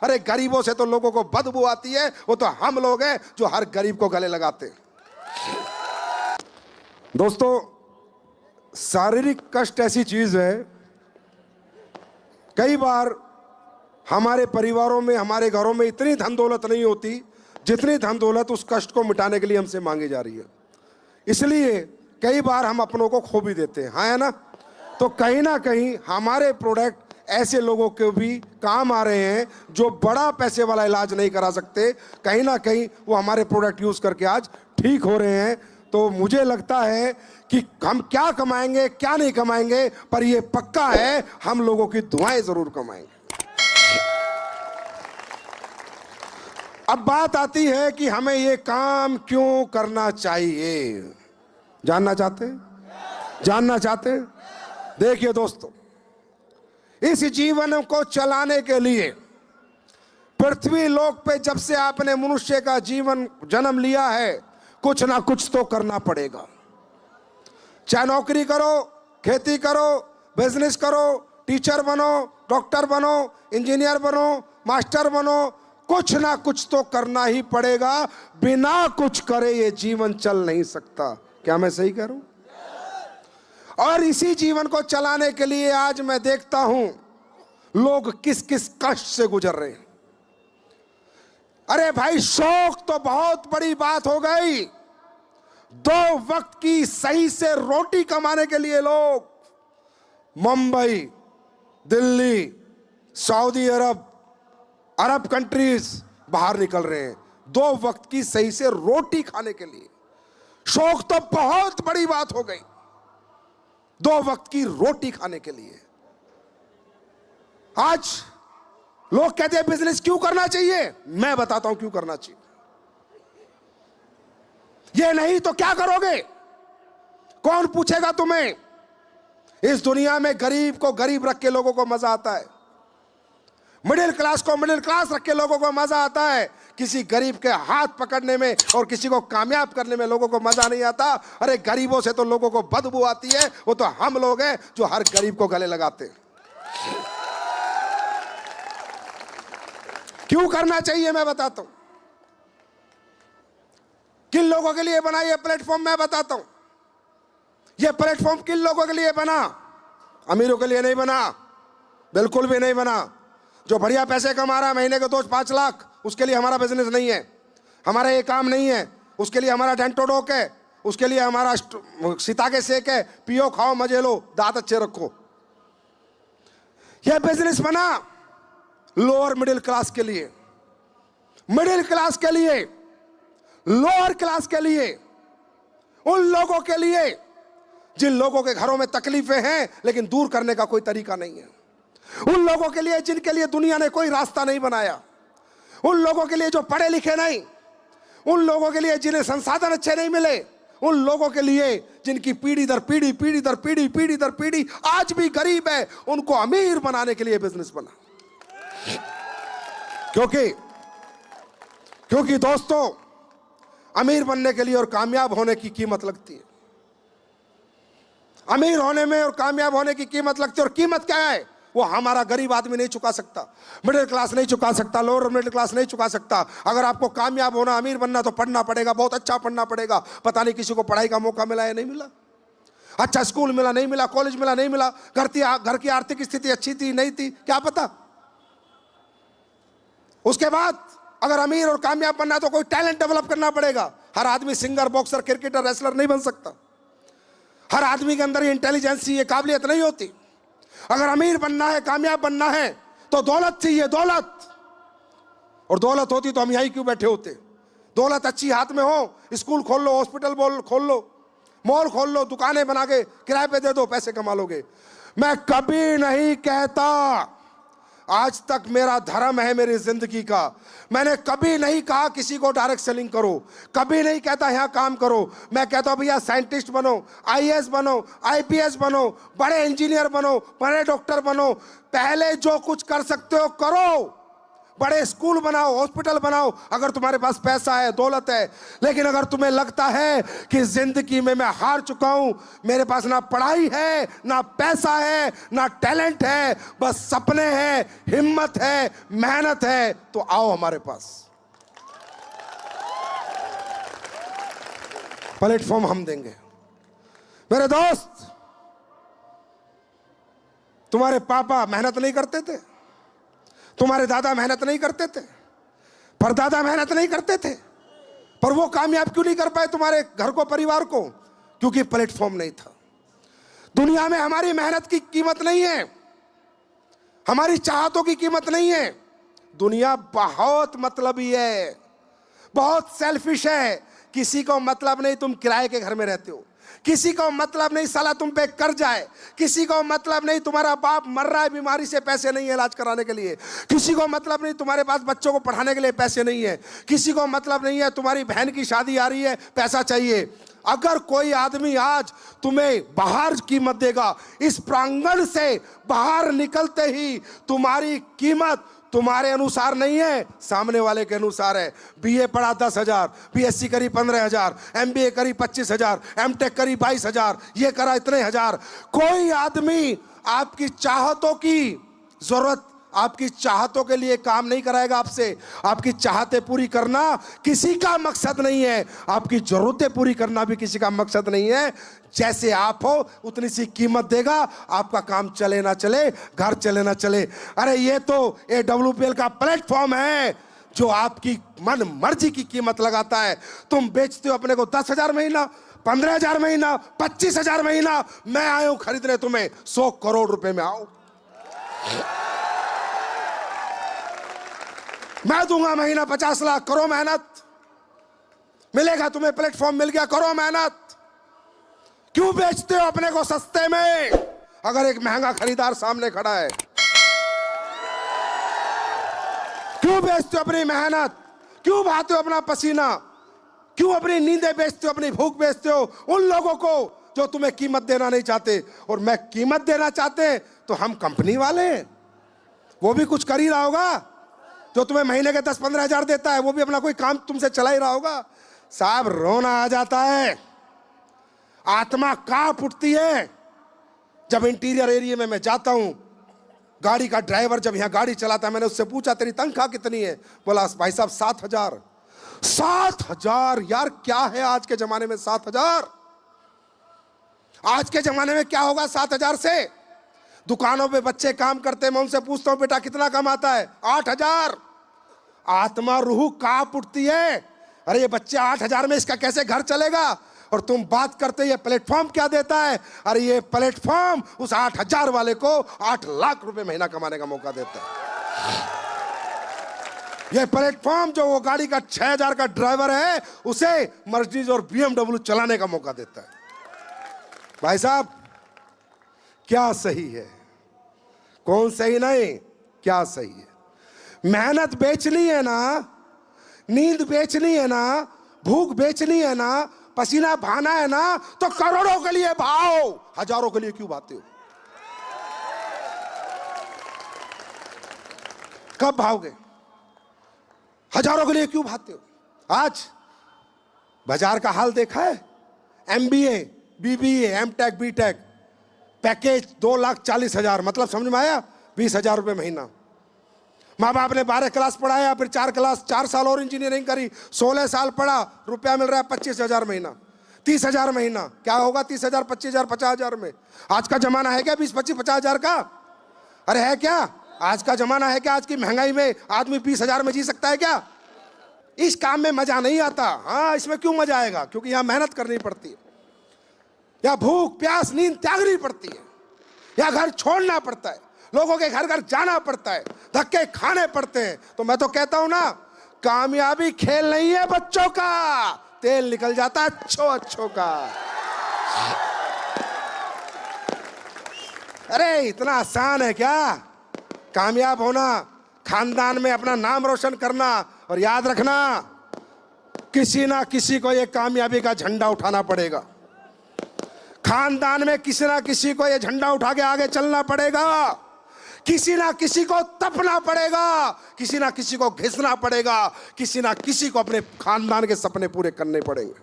अरे गरीबों से तो लोगों को बदबू आती है, वो तो हम लोग हैं जो हर गरीब को गले लगाते हैं। दोस्तों, शारीरिक कष्ट ऐसी चीज है, कई बार हमारे परिवारों में, हमारे घरों में इतनी धन दौलत नहीं होती जितनी धन दौलत उस कष्ट को मिटाने के लिए हमसे मांगी जा रही है। इसलिए कई बार हम अपनों को खो भी देते हैं, हाँ है ना। तो कहीं ना कहीं हमारे प्रोडक्ट ऐसे लोगों के भी काम आ रहे हैं जो बड़ा पैसे वाला इलाज नहीं करा सकते, कहीं ना कहीं वो हमारे प्रोडक्ट यूज करके आज ठीक हो रहे हैं। तो मुझे लगता है कि हम क्या कमाएंगे क्या नहीं कमाएंगे, पर ये पक्का है हम लोगों की दुआएं जरूर कमाएंगे। अब बात आती है कि हमें ये काम क्यों करना चाहिए। जानना चाहते हैं? जानना चाहते हैं? देखिए दोस्तों, इस जीवन को चलाने के लिए पृथ्वी लोक पे जब से आपने मनुष्य का जीवन जन्म लिया है, कुछ ना कुछ तो करना पड़ेगा। चाहे नौकरी करो, खेती करो, बिजनेस करो, टीचर बनो, डॉक्टर बनो, इंजीनियर बनो, मास्टर बनो, कुछ ना कुछ तो करना ही पड़ेगा। बिना कुछ करे ये जीवन चल नहीं सकता। क्या मैं सही कह रहा हूं? और इसी जीवन को चलाने के लिए आज मैं देखता हूं लोग किस किस कष्ट से गुजर रहे हैं। अरे भाई, शौक तो बहुत बड़ी बात हो गई। 2 वक्त की सही से रोटी कमाने के लिए लोग मुंबई, दिल्ली, सऊदी अरब, अरब कंट्रीज बाहर निकल रहे हैं 2 वक्त की सही से रोटी खाने के लिए। शौक तो बहुत बड़ी बात हो गई, 2 वक्त की रोटी खाने के लिए। आज लोग कहते हैं बिजनेस क्यों करना चाहिए, मैं बताता हूं क्यों करना चाहिए। ये नहीं तो क्या करोगे? कौन पूछेगा तुम्हें? इस दुनिया में गरीब को गरीब रख के लोगों को मजा आता है, मिडिल क्लास को मिडिल क्लास रख के लोगों को मजा आता है। किसी गरीब के हाथ पकड़ने में और किसी को कामयाब करने में लोगों को मजा नहीं आता। अरे गरीबों से तो लोगों को बदबू आती है, वो तो हम लोग हैं जो हर गरीब को गले लगाते हैं। क्यों करना चाहिए मैं बताता हूं। किन लोगों के लिए बना ये प्लेटफॉर्म मैं बताता हूं। ये प्लेटफॉर्म किन लोगों के लिए बना? अमीरों के लिए नहीं बना, बिल्कुल भी नहीं बना। जो बढ़िया पैसे कमा रहा है, महीने के 2-5 लाख, उसके लिए हमारा बिजनेस नहीं है, हमारा ये काम नहीं है। उसके लिए हमारा डेंटोडोक है, उसके लिए हमारा सीताके सेक है, पियो खाओ मजे लो, दांत अच्छे रखो। यह बिजनेस बना लोअर मिडिल क्लास के लिए, मिडिल क्लास के लिए, लोअर क्लास के लिए, उन लोगों के लिए जिन लोगों के घरों में तकलीफें हैं लेकिन दूर करने का कोई तरीका नहीं है। उन लोगों के लिए जिनके लिए दुनिया ने कोई रास्ता नहीं बनाया, उन लोगों के लिए जो पढ़े लिखे नहीं, उन लोगों के लिए जिन्हें संसाधन अच्छे नहीं मिले, उन लोगों के लिए जिनकी पीढ़ी दर पीढ़ी, पीढ़ी दर पीढ़ी, पीढ़ी दर पीढ़ी आज भी गरीब है, उनको अमीर बनाने के लिए बिजनेस बना। क्योंकि दोस्तों, अमीर बनने के लिए और कामयाब होने की कीमत लगती है। अमीर होने में और कामयाब होने की कीमत लगती है। और कीमत क्या है? वो हमारा गरीब आदमी नहीं चुका सकता, मिडिल क्लास नहीं चुका सकता, लोअर मिडिल क्लास नहीं चुका सकता। अगर आपको कामयाब होना, अमीर बनना, तो पढ़ना पड़ेगा, बहुत अच्छा पढ़ना पड़ेगा। पता नहीं किसी को पढ़ाई का मौका मिला या नहीं मिला, अच्छा स्कूल मिला नहीं मिला, कॉलेज मिला नहीं मिला, घर की आर्थिक स्थिति अच्छी थी नहीं थी, क्या पता। उसके बाद अगर अमीर और कामयाब बनना है तो कोई टैलेंट डेवलप करना पड़ेगा। हर आदमी सिंगर, बॉक्सर, क्रिकेटर, रेसलर नहीं बन सकता। हर आदमी के अंदर ये इंटेलिजेंस, ये काबिलियत नहीं होती। अगर अमीर बनना है, कामयाब बनना है, तो दौलत चाहिए, दौलत। और दौलत होती तो हम यहीं क्यों बैठे होते। दौलत अच्छी हाथ में हो, स्कूल खोल लो, हॉस्पिटल खोल लो, मॉल खोल लो, दुकानें बना के किराए पे दे दो, पैसे कमा लोगे। मैं कभी नहीं कहता, आज तक मेरा धर्म है मेरी जिंदगी का, मैंने कभी नहीं कहा किसी को डायरेक्ट सेलिंग करो, कभी नहीं कहता यहां काम करो। मैं कहता हूं भैया साइंटिस्ट बनो, आईएएस बनो, आईपीएस बनो, बड़े इंजीनियर बनो, बड़े डॉक्टर बनो, पहले जो कुछ कर सकते हो करो, बड़े स्कूल बनाओ, हॉस्पिटल बनाओ, अगर तुम्हारे पास पैसा है, दौलत है। लेकिन अगर तुम्हें लगता है कि जिंदगी में मैं हार चुका हूं, मेरे पास ना पढ़ाई है, ना पैसा है, ना टैलेंट है, बस सपने हैं, हिम्मत है, मेहनत है, तो आओ हमारे पास। प्लेटफॉर्म हम देंगे। मेरे दोस्त, तुम्हारे पापा मेहनत नहीं करते थे, तुम्हारे दादा मेहनत नहीं करते थे, परदादा मेहनत नहीं करते थे, पर वो कामयाब क्यों नहीं कर पाए तुम्हारे घर को, परिवार को? क्योंकि प्लेटफॉर्म नहीं था। दुनिया में हमारी मेहनत की कीमत नहीं है, हमारी चाहतों की कीमत नहीं है। दुनिया बहुत मतलबी है, बहुत सेल्फिश है। किसी को मतलब नहीं तुम किराए के घर में रहते हो, किसी को मतलब नहीं साला तुम पे कर्ज आए, किसी को मतलब नहीं तुम्हारा बाप मर रहा है, बीमारी से पैसे नहीं है इलाज कराने के लिए, किसी को मतलब नहीं तुम्हारे पास बच्चों को पढ़ाने के लिए पैसे नहीं है, किसी को मतलब नहीं है तुम्हारी बहन की शादी आ रही है, पैसा चाहिए। अगर कोई आदमी आज तुम्हें बाहर कीमत देगा, इस प्रांगण से बाहर निकलते ही तुम्हारी कीमत तुम्हारे अनुसार नहीं है, सामने वाले के अनुसार है। बीए पढ़ा 10,000, बीएससी करी 15,000, एमबीए करी 25,000, एमटेक करी 22,000, ये करा इतने हजार। कोई आदमी आपकी चाहतों की जरूरत, आपकी चाहतों के लिए काम नहीं कराएगा आपसे। आपकी चाहतें पूरी करना किसी का मकसद नहीं है, आपकी जरूरतें पूरी करना भी किसी का मकसद नहीं है। जैसे आप हो उतनी सी कीमत देगा, आपका काम चले ना चले, घर चले ना चले। अरे ये तो AWPL का प्लेटफॉर्म है जो आपकी मन मर्जी की कीमत लगाता है। तुम बेचते हो अपने को 10,000 महीना, 15,000 महीना, 25,000 महीना, मैं आया हूं खरीदने तुम्हें 100 करोड़ रुपए में। आओ, मैं दूंगा महीना 50 लाख, करो मेहनत, मिलेगा तुम्हें, प्लेटफॉर्म मिल गया, करो मेहनत। क्यों बेचते हो अपने को सस्ते में अगर एक महंगा खरीदार सामने खड़ा है? क्यों बेचते हो अपनी मेहनत? क्यों बहाते हो अपना पसीना? क्यों अपनी नींदें बेचते हो, अपनी भूख बेचते हो उन लोगों को जो तुम्हें कीमत देना नहीं चाहते? और मैं कीमत देना चाहते हैं तो हम कंपनी वाले हैं, वो भी कुछ कर ही रहा होगा। जो तुम्हें महीने के 10-15 हजार देता है वो भी अपना कोई काम तुमसे चला ही रहा होगा। साहब रोना आ जाता है, आत्मा कांप उठती है जब इंटीरियर एरिया में मैं जाता हूं। गाड़ी का ड्राइवर जब यहां गाड़ी चलाता है, मैंने उससे पूछा तेरी तनख्वाह कितनी है? बोला भाई साहब 7,000। 7,000 यार, क्या है आज के जमाने में 7,000? आज के जमाने में क्या होगा 7,000 से? दुकानों पे बच्चे काम करते हैं, मैं उनसे पूछता हूं बेटा कितना कमाता है? 8,000। आत्मा रूह कांप उठती है, अरे ये बच्चे 8,000 में इसका कैसे घर चलेगा? और तुम बात करते ये प्लेटफॉर्म क्या देता है? अरे ये प्लेटफॉर्म उस 8,000 वाले को 8 लाख रुपए महीना कमाने का मौका देता है। ये प्लेटफॉर्म जो वो गाड़ी का 6,000 का ड्राइवर है उसे मर्सिडीज और BMW चलाने का मौका देता है। भाई साहब क्या सही है, कौन सही नहीं, क्या सही है? मेहनत बेचनी है ना, नींद बेचनी है ना, भूख बेचनी है ना, पसीना बहाना है ना, तो करोड़ों के लिए भाओ, हजारों के लिए क्यों भाते हो? कब भाओगे? हजारों के लिए क्यों भाते हो? आज बाजार का हाल देखा है? MBA, BBA, MTech, BTech package 2,40,000, मतलब समझ में आया? 20,000 रुपए महीना। माँ बाप ने 12 क्लास पढ़ाया, फिर 4 साल और इंजीनियरिंग करी, 16 साल पढ़ा, रुपया मिल रहा है 25,000 महीना, 30,000 महीना। क्या होगा 30,000, 25,000, 50,000 में? आज का जमाना है क्या 20, 25, 50,000 का? अरे है क्या? आज का जमाना है क्या? आज की महंगाई में आदमी 20,000 में जी सकता है क्या? इस काम में मजा नहीं आता। हाँ, इसमें क्यों मजा आएगा? क्योंकि यहाँ मेहनत करनी पड़ती है, या भूख प्यास नींद त्यागनी पड़ती है, या घर छोड़ना पड़ता है, लोगों के घर घर जाना पड़ता है, धक्के खाने पड़ते हैं। तो मैं तो कहता हूं ना, कामयाबी खेल नहीं है बच्चों का, तेल निकल जाता है अच्छों का। अरे इतना आसान है क्या कामयाब होना? खानदान में अपना नाम रोशन करना। और याद रखना, किसी ना किसी को ये कामयाबी का झंडा उठाना पड़ेगा। खानदान में किसी ना किसी को ये झंडा उठा के आगे चलना पड़ेगा किसी ना किसी को तपना पड़ेगा, किसी ना किसी को घिसना पड़ेगा, किसी ना किसी को अपने खानदान के सपने पूरे करने पड़ेंगे।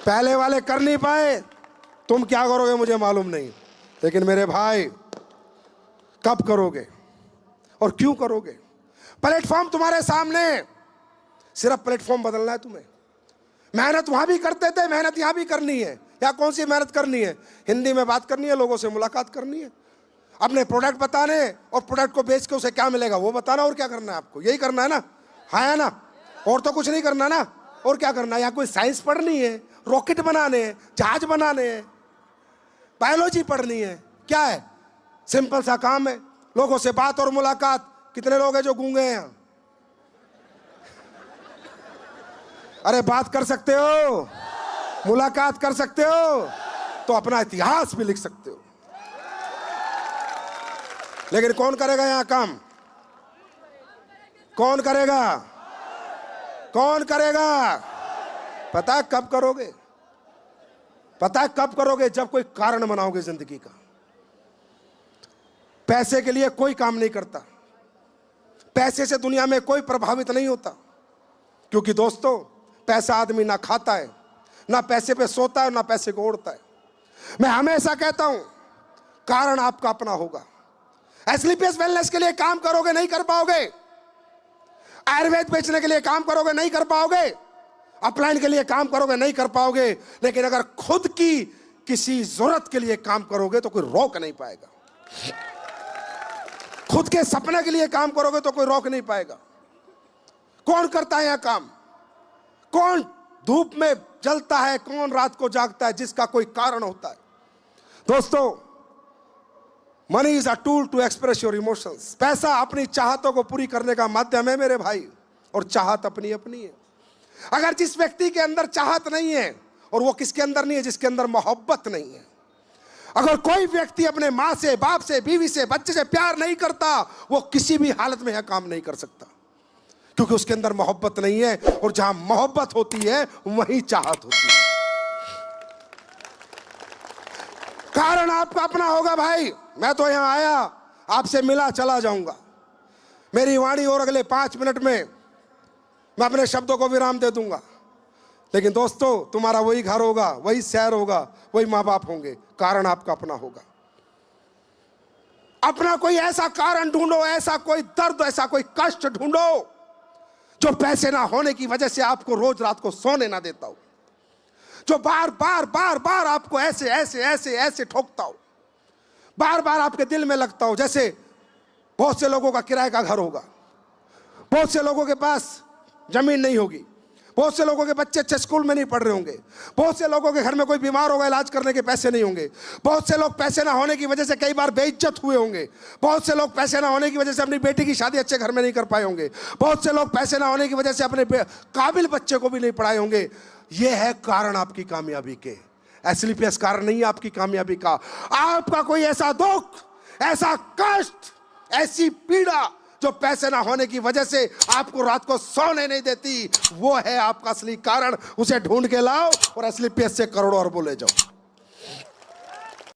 पहले वाले कर नहीं पाए, तुम क्या करोगे मुझे मालूम नहीं, लेकिन मेरे भाई कब करोगे और क्यों करोगे? प्लेटफॉर्म तुम्हारे सामने, सिर्फ प्लेटफॉर्म बदलना है तुम्हें। मेहनत वहां भी करते थे, मेहनत यहां भी करनी है। या कौन सी मेहनत करनी है? हिंदी में बात करनी है, लोगों से मुलाकात करनी है, अपने प्रोडक्ट बताने और प्रोडक्ट को बेच के उसे क्या मिलेगा वो बताना। और क्या करना है आपको? यही करना है ना? है ना? और तो कुछ नहीं करना ना। और क्या करना है? यहाँ कोई साइंस पढ़नी है, रॉकेट बनाने हैं, जहाज बनाने हैं, बायोलॉजी पढ़नी है? क्या है? सिंपल सा काम है, लोगों से बात और मुलाकात। कितने लोग हैं जो गूंगे हैं यहाँ? अरे बात कर सकते हो, मुलाकात कर सकते हो, तो अपना इतिहास भी लिख सकते हो। लेकिन कौन करेगा यहां काम? कौन करेगा? कौन करेगा? पता है कब करोगे? पता है कब करोगे? जब कोई कारण बनाओगे जिंदगी का। पैसे के लिए कोई काम नहीं करता, पैसे से दुनिया में कोई प्रभावित नहीं होता, क्योंकि दोस्तों पैसा आदमी ना खाता है, ना पैसे पे सोता है, ना पैसे को ओढ़ता है। मैं हमेशा कहता हूं कारण आपका अपना होगा। एस्क्लेपियस वेलनेस के लिए काम करोगे नहीं कर पाओगे, आयुर्वेद बेचने के लिए काम करोगे नहीं कर पाओगे, अपलाइन के लिए काम करोगे नहीं कर पाओगे, लेकिन अगर खुद की किसी जरूरत के लिए काम करोगे तो कोई रोक नहीं पाएगा। खुद के सपने के लिए काम करोगे तो कोई रोक नहीं पाएगा। कौन करता है यह काम? कौन धूप में जलता है? कौन रात को जागता है? जिसका कोई कारण होता है। दोस्तों, money is a tool to express your emotions. पैसा अपनी चाहतों को पूरी करने का माध्यम है मेरे भाई, और चाहत अपनी अपनी है। अगर जिस व्यक्ति के अंदर चाहत नहीं है, और वो किसके अंदर नहीं है? जिसके अंदर मोहब्बत नहीं है। अगर कोई व्यक्ति अपने माँ से, बाप से, बीवी से, बच्चे से प्यार नहीं करता, वो किसी भी हालत में यह काम नहीं कर सकता, क्योंकि उसके अंदर मोहब्बत नहीं है। और जहां मोहब्बत होती है वहीं चाहत होती है। कारण आपका अपना होगा भाई। मैं तो यहां आया, आपसे मिला, चला जाऊंगा। मेरी वाणी और अगले 5 मिनट में मैं अपने शब्दों को विराम दे दूंगा। लेकिन दोस्तों, तुम्हारा वही घर होगा, वही शहर होगा, वही माँ बाप होंगे। कारण आपका अपना होगा। अपना कोई ऐसा कारण ढूंढो, ऐसा कोई दर्द, ऐसा कोई कष्ट ढूंढो जो पैसे ना होने की वजह से आपको रोज रात को सोने ना देता हो, जो बार बार बार बार आपको ऐसे ऐसे ऐसे ऐसे ठोकता हो, बार बार आपके दिल में लगता हो। जैसे बहुत से लोगों का किराए का घर होगा, बहुत से लोगों के पास जमीन नहीं होगी, बहुत से लोगों के बच्चे अच्छे स्कूल में नहीं पढ़ रहे होंगे, बहुत से लोगों के घर में कोई बीमार होगा, इलाज करने के पैसे नहीं होंगे, बहुत से लोग पैसे ना होने की वजह से कई बार बेइज्जत हुए होंगे, बहुत से लोग पैसे ना होने की वजह से अपनी बेटी की शादी अच्छे घर में नहीं कर पाए होंगे, बहुत से लोग पैसे ना होने की वजह से अपने काबिल बच्चे को भी नहीं पढ़ाए होंगे। ये है कारण आपकी कामयाबी के। एस्क्लेपियस कारण नहीं है आपकी कामयाबी का। आपका कोई ऐसा दुख, ऐसा कष्ट, ऐसी पीड़ा जो पैसे ना होने की वजह से आपको रात को सोने नहीं देती, वो है आपका असली कारण। उसे ढूंढ के लाओ और एस्क्लेपियस से करोड़ों अरबों ले जाओ।